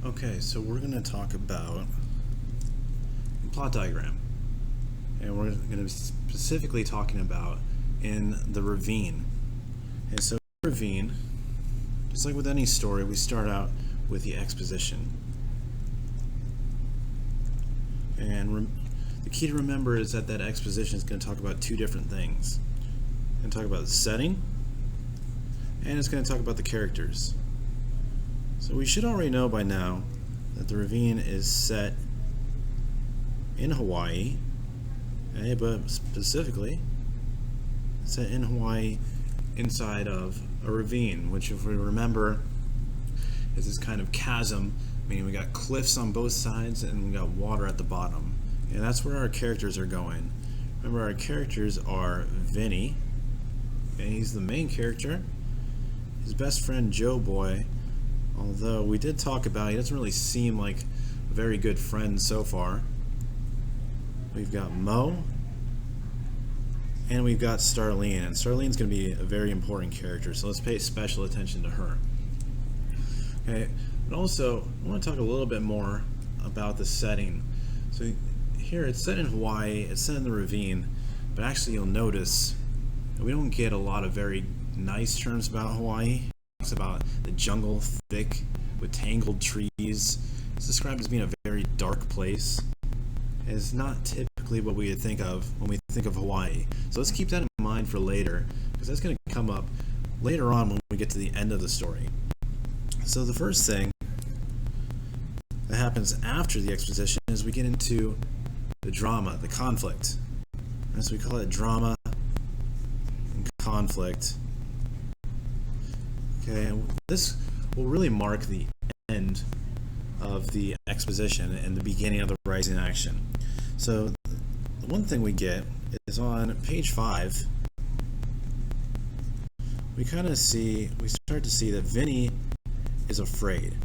Okay, so we're going to talk about the plot diagram, and we're going to be specifically talking about in the Ravine. And so Ravine, just like with any story, we start out with the exposition. And the key to remember is that exposition is going to talk about two different things. It's going to talk about the setting, and it's going to talk about the characters. So we should already know by now that the Ravine is set in Hawaii, okay, but specifically set in Hawaii inside of a ravine, which, if we remember, is this kind of chasm, meaning we got cliffs on both sides and we got water at the bottom. And that's where our characters are going. Remember, our characters are Vinny, and he's the main character. His best friend Joe Boy, although we did talk about, he doesn't really seem like a very good friend so far. We've got Mo, and we've got Starlene, and Starlene's going to be a very important character, so let's pay special attention to her. Okay, but also I want to talk a little bit more about the setting. So here it's set in Hawaii, it's set in the Ravine, but actually you'll notice that we don't get a lot of very nice terms about Hawaii. It's about the jungle, thick with tangled trees. It's described as being a very dark place. It's not typically what we would think of when we think of Hawaii. So let's keep that in mind for later, because that's going to come up later on when we get to the end of the story. So the first thing that happens after the exposition is we get into the drama, the conflict. And so we call it drama and conflict. Okay, and this will really mark the end of the exposition and the beginning of the rising action. So the one thing we get is on page 5, we start to see that Vinny is afraid.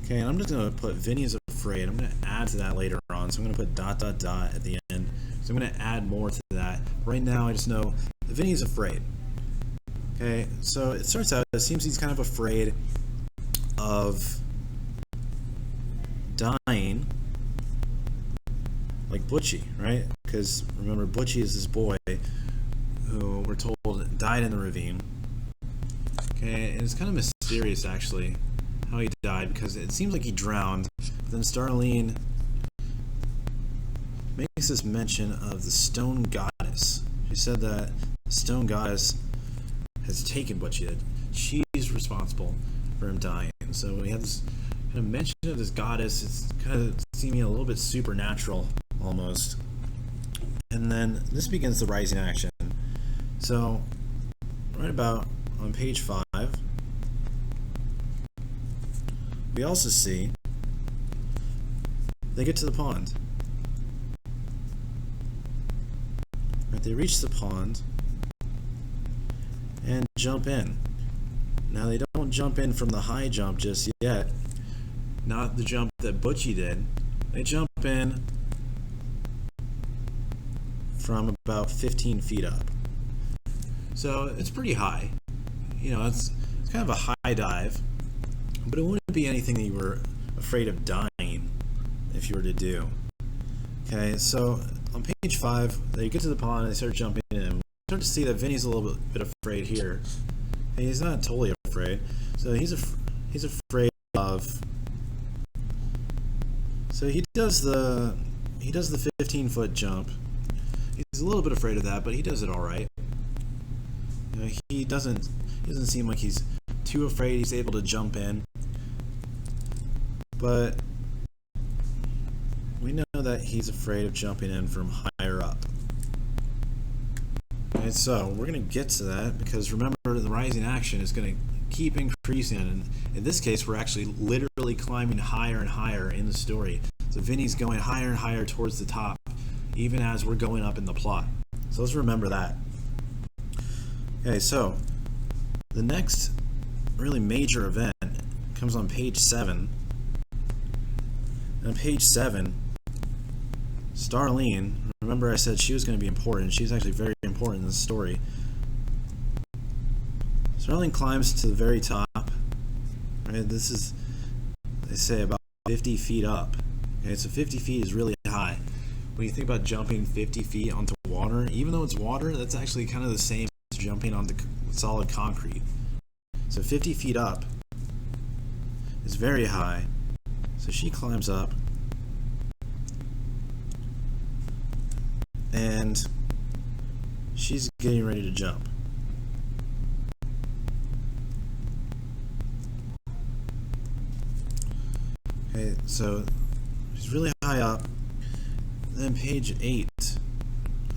Okay, and I'm just going to put Vinny is afraid. I'm going to add to that later on, so I'm going to put ... at the end. So I'm going to add more to that. Right now I just know that Vinny is afraid. Okay, so it starts out, it seems he's kind of afraid of dying like Butchie, right? Because remember, Butchie is this boy who we're told died in the ravine. Okay, and it's kind of mysterious actually how he died, because it seems like he drowned. But then Starlene makes this mention of the stone goddess. She said that the stone goddess has taken Butchie, that she's responsible for him dying. So we have this kind of mention of this goddess. It's kind of seeming a little bit supernatural almost. And then this begins the rising action. So right about on page 5, we also see they get to the pond. Right, they reach the pond and jump in. Now they don't jump in from the high jump just yet, not the jump that Butchie did. They jump in from about 15 feet up. So it's pretty high. You know, it's kind of a high dive, but it wouldn't be anything that you were afraid of dying if you were to do. Okay, so on page 5, they get to the pond and they start jumping in. We start to see that Vinny's a little bit afraid here. And he's not totally afraid. So he's afraid of. So he does the 15-foot jump. He's a little bit afraid of that, but he does it all right. You know, he doesn't seem like he's too afraid. He's able to jump in. But we know that he's afraid of jumping in from higher up. And so we're going to get to that, because remember, the rising action is going to keep increasing, and in this case we're actually literally climbing higher and higher in the story. So Vinny's going higher and higher towards the top, even as we're going up in the plot. So let's remember that. Okay, so the next really major event comes on page 7. And on page 7, Starlene, remember I said she was going to be important. She's actually very important in the story. Starlene climbs to the very top. Right, this is they say about 50 feet up. Okay, so 50 feet is really high. When you think about jumping 50 feet onto water, even though it's water, that's actually kind of the same as jumping onto solid concrete. So 50 feet up is very high. So she climbs up and she's getting ready to jump. Okay, so she's really high up. Then page 8.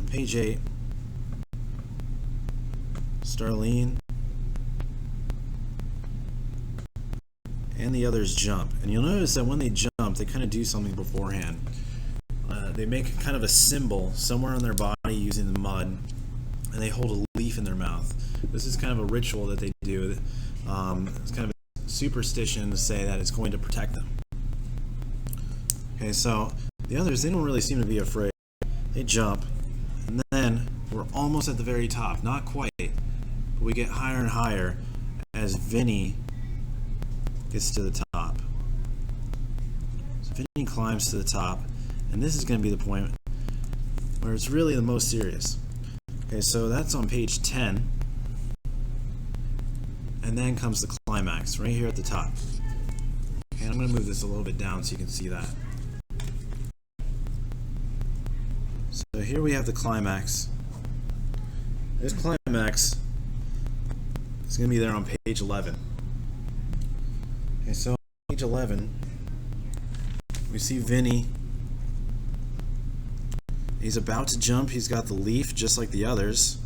On page 8, Starlene and the others jump. And you'll notice that when they jump, they kind of do something beforehand. They make kind of a symbol somewhere on their body using the mud, and they hold a leaf in their mouth. This is kind of a ritual that they do. It's kind of a superstition to say that it's going to protect them. Okay, so the others, they don't really seem to be afraid. They jump, and then we're almost at the very top. Not quite, but we get higher and higher as Vinny gets to the top. So Vinny climbs to the top, and this is going to be the point where it's really the most serious. Okay, so that's on page 10, and then comes the climax right here at the top. Okay, I'm going to move this a little bit down so you can see that. So here we have the climax. This climax is going to be there on page 11. Okay, so on page 11, we see Vinny. He's about to jump. He's got the leaf just like the others.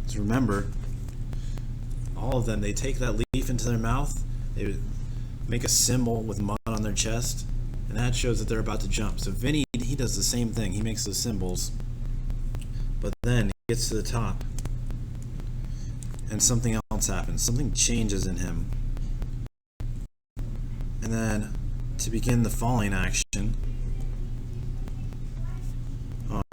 So remember, all of them, they take that leaf into their mouth, they make a symbol with mud on their chest, and that shows that they're about to jump. So Vinny, he does the same thing. He makes those symbols, but then he gets to the top, and something else happens. Something changes in him. And then, to begin the falling action,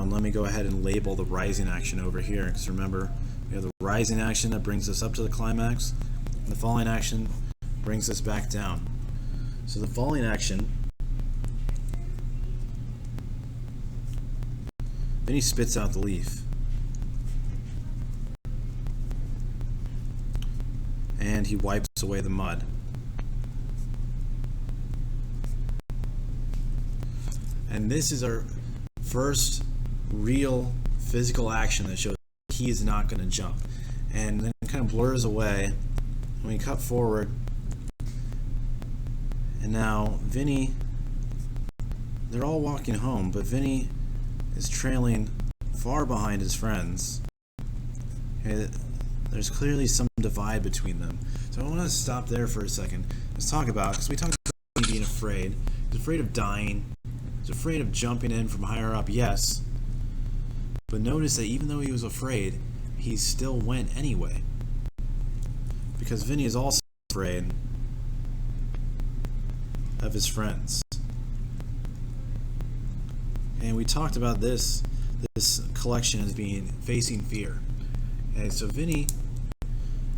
let me go ahead and label the rising action over here, because remember, we have the rising action that brings us up to the climax, and the falling action brings us back down. So the falling action, then he spits out the leaf. And he wipes away the mud. And this is our first real physical action that shows he is not going to jump. And then it kind of blurs away. When we cut forward, and now Vinny, they're all walking home, but Vinny is trailing far behind his friends. Okay, there's clearly some divide between them. So I want to stop there for a second. Let's talk about, because we talked about being afraid. He's afraid of dying. He's afraid of jumping in from higher up, yes. But notice that even though he was afraid, he still went anyway. Because Vinny is also afraid of his friends. And we talked about this collection as being facing fear. Okay, so Vinny,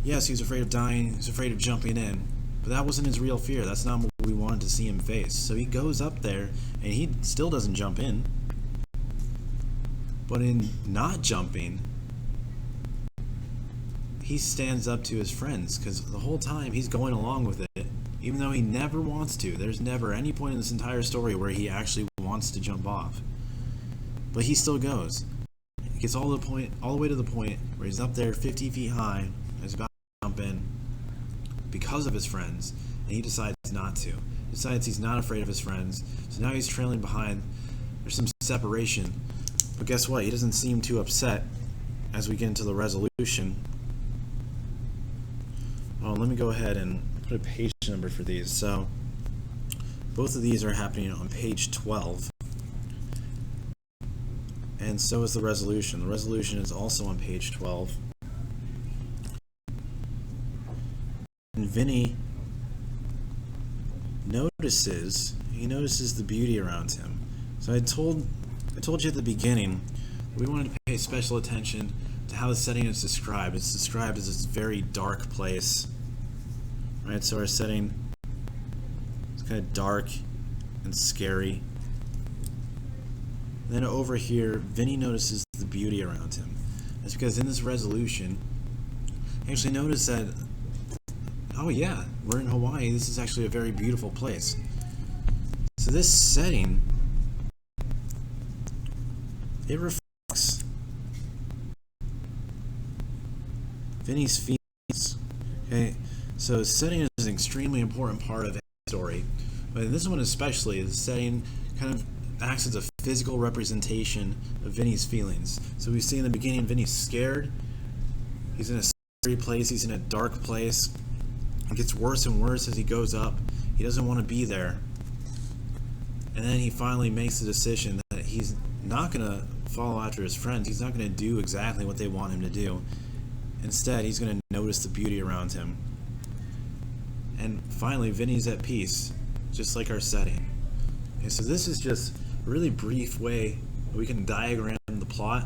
yes, he was afraid of dying, he was afraid of jumping in, but that wasn't his real fear. That's not what we wanted to see him face. So he goes up there, and he still doesn't jump in. But in not jumping, he stands up to his friends, because the whole time he's going along with it, even though he never wants to. There's never any point in this entire story where he actually wants to jump off. But he still goes. He gets all the way to the point where he's up there 50 feet high, and he's about to jump in because of his friends, and he decides not to. He decides he's not afraid of his friends, so now he's trailing behind. There's some separation. But guess what? He doesn't seem too upset as we get into the resolution. Oh, let me go ahead and put a page number for these. So both of these are happening on page 12. And so is the resolution. The resolution is also on page 12. And Vinny notices the beauty around him. So I told you at the beginning that we wanted to pay special attention to how the setting is described. It's described as this very dark place. Right, so our setting kind of dark and scary. And then over here, Vinny notices the beauty around him. That's because in this resolution, you actually notice that, oh yeah, we're in Hawaii. This is actually a very beautiful place. So this setting, it reflects Vinny's feelings. Okay, so setting is an extremely important part of any story, but in this one especially, the setting kind of acts as a physical representation of Vinny's feelings. So we see in the beginning, Vinny's scared. He's in a scary place. He's in a dark place. It gets worse and worse as he goes up. He doesn't want to be there. And then he finally makes the decision that he's not going to follow after his friends. He's not going to do exactly what they want him to do. Instead, he's going to notice the beauty around him. And finally, Vinny's at peace, just like our setting. Okay, so this is just a really brief way we can diagram the plot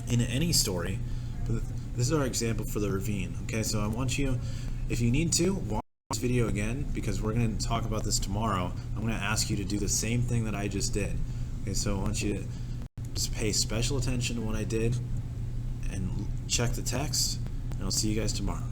in any story. But this is our example for the Ravine. Okay, so I want you, if you need to, watch this video again, because we're going to talk about this tomorrow. I'm going to ask you to do the same thing that I just did. Okay, so I want you to just pay special attention to what I did and check the text, and I'll see you guys tomorrow.